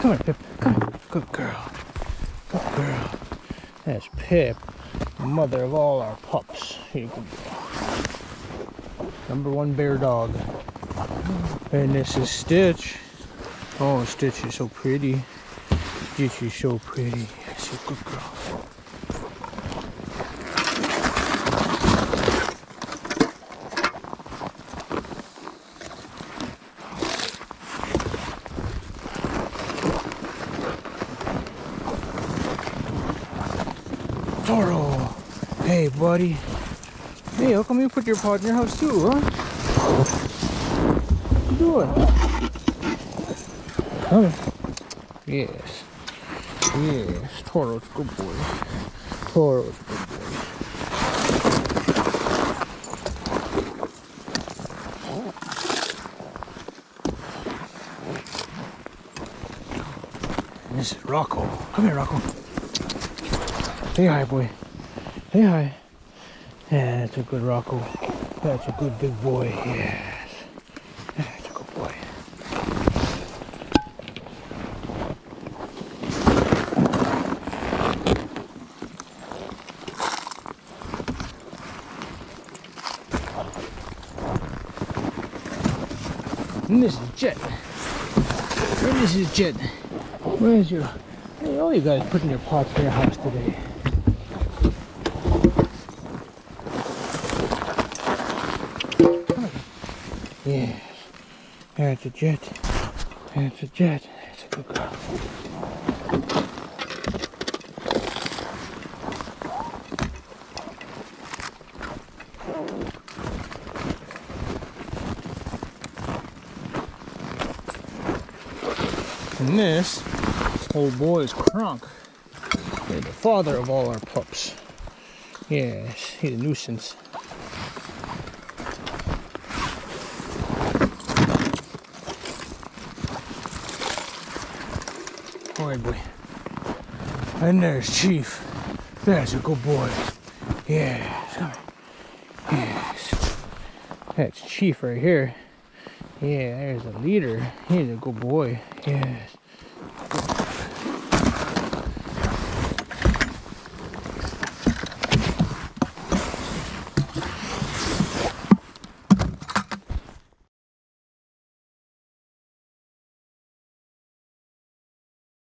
Come here, Pip. Come here. Good girl. Good girl. That's Pip, mother of all our pups. Here you go. #1 bear dog. And this is Stitch. Oh, Stitch is so pretty. Stitch is so pretty. She's a good girl. Toro! Hey, buddy. Hey, how come you put your paw in your house too, huh? What you doing? Come here. Yes. Yes. Toro's a good boy. Toro's a good boy. And this is Rocco. Come here, Rocco. Say hi, boy. Say hi. Yeah, that's a good Rocco. That's a good big boy. Yes. That's a good boy. And this is Jet. And this is Jet. Where's your... Hey, all you guys putting your pots in your house today. Yes. That's a Jet. That's a Jet. That's a good girl. And this old boy is Kronk. He's the father of all our pups. Yes, he's a nuisance. Alright, boy. And there's Chief. That's a good boy. Yes, come here. Yes. That's Chief right here. Yeah, there's the leader. He's a good boy. Yes.